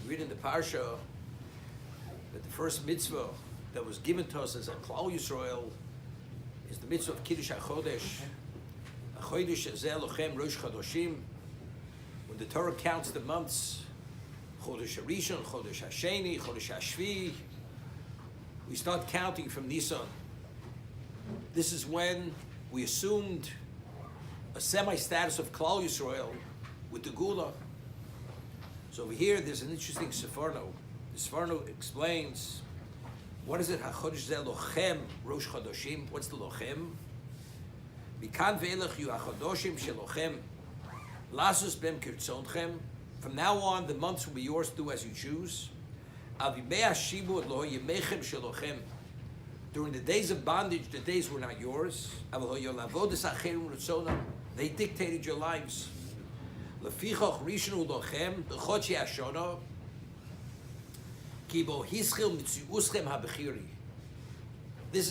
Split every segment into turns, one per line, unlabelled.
read in the Parsha that the first mitzvah that was given to us as a Klal Yisrael is the mitzvah of Kiddush HaChodesh. HaChodesh Hazeh Lochem Rosh Chodoshim. When the Torah counts the months, Chodesh HaRishon, Chodesh HaSheni, Chodesh HaShvi, we start counting from Nisan. This is when we assumed a semi-status of Klal Yisrael with the Gula. So over here, there's an interesting Sefarno. The Sefarno explains, what is it? HaChodesh Zeh Lochem Rosh Chodoshim. What's the Lochem? Mikan ve'elech yu HaChodoshim Shelochem Lasus bem kirtzonchem. From now on, the months will be yours, do as you choose. During the days of bondage, the days were not yours. They dictated your lives. This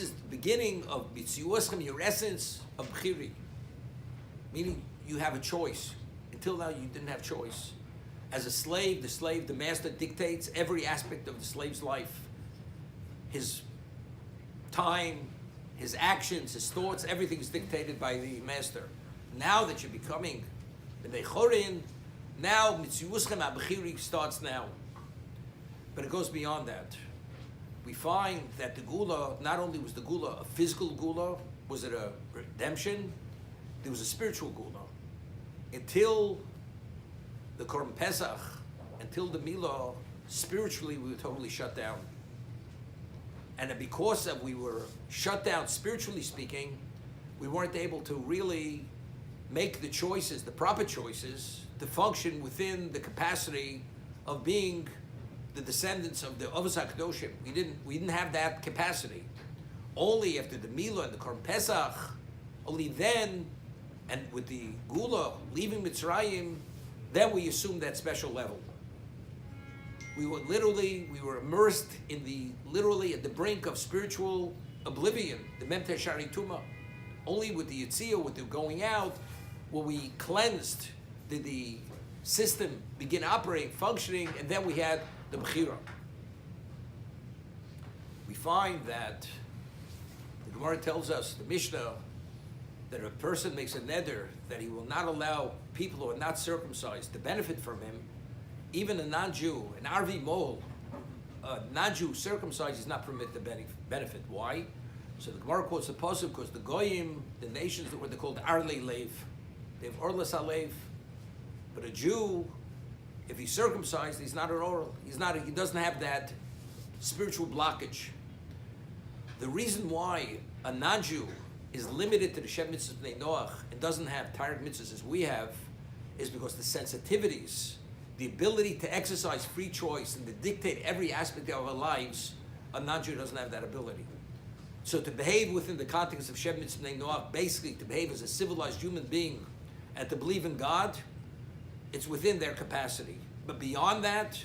is the beginning of mitziuschem, your essence of bechiri. Meaning you have a choice. Until now, you didn't have choice. As a slave, the master dictates every aspect of the slave's life. His time, his actions, his thoughts, everything is dictated by the master. Now that you're becoming B'nai Chorin, now Mitziuschem HaBechiri starts now. But it goes beyond that. We find that the Gula, not only was the Gula a physical Gula, was it a redemption? There was a spiritual Gula. Until the Korban Pesach, until the Milah, spiritually we were totally shut down. And because we were shut down spiritually speaking, we weren't able to really make the choices, the proper choices, to function within the capacity of being the descendants of the Avos HaKadoshim. We didn't have that capacity. Only after the Milah and the Korban Pesach, only then, and with the Gula, leaving Mitzrayim, then we assumed that special level. We were immersed literally at the brink of spiritual oblivion, the Memtei Shari Tuma. Only with the Yitzia, with the going out, were we cleansed, did the system begin operating, functioning, and then we had the Bechira. We find that the Gemara tells us, the Mishnah, that a person makes a neder that he will not allow people who are not circumcised to benefit from him. Even a non-Jew, an Arvi Mol, a non-Jew circumcised is not permitted to benefit. Why? So the Gemara quotes the pasuk because the Goyim, the nations, they're called Arlei Lev. They have Orlas Alev. But a Jew, if he's circumcised, he's not an oral. He doesn't have that spiritual blockage. The reason why a non-Jew is limited to the Shem Mitzvah Bnei Noach and doesn't have Tarek Mitzvahs as we have is because the sensitivities, the ability to exercise free choice and to dictate every aspect of our lives, a non-Jew doesn't have that ability. So to behave within the context of Shem Mitzvah Bnei Noach, basically to behave as a civilized human being and to believe in God, it's within their capacity. But beyond that,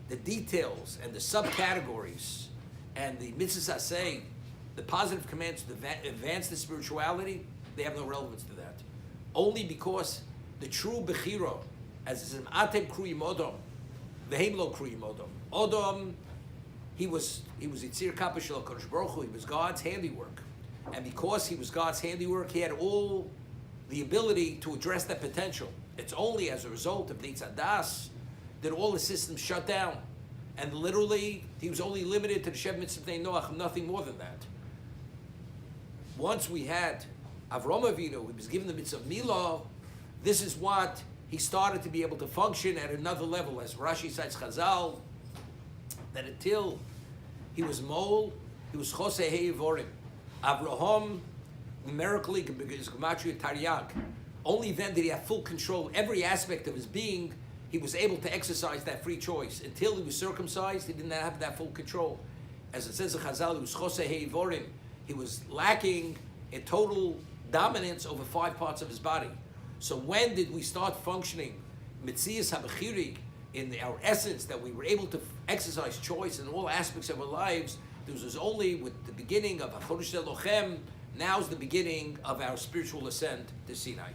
the details and the subcategories and the mitzvahs aseh, the positive commands to advance the spirituality, they have no relevance to that. Only because the true Bechira, as is in Atem Kruyim Odom, Vehem Lo Kruyim Odom. Odom, he was Yitzir Kappa Shel HaKadosh Baruch Hu, he was God's handiwork. And because he was God's handiwork, he had all the ability to address that potential. It's only as a result of Neitz Hadas that all the systems shut down. And literally, he was only limited to the Shem Mitzvah Bnei Noach, nothing more than that. Once we had Avram Avinu, he was given the mitzvah of Milah, this is what he started to be able to function at another level, as Rashi cites Chazal, that until he was Mol, he was Chosei He'ivorim. Avraham, numerically, is Gematria Taryag. Only then did he have full control. Every aspect of his being, he was able to exercise that free choice. Until he was circumcised, he didn't have that full control. As it says in Chazal, he was Chosei He'ivorim. He was lacking in total dominance over 5 parts of his body. So when did we start functioning Mitzias HaBechiri in our essence, that we were able to exercise choice in all aspects of our lives? This was only with the beginning of HaChodesh Zeh Lochem. Now's the beginning of our spiritual ascent to Sinai.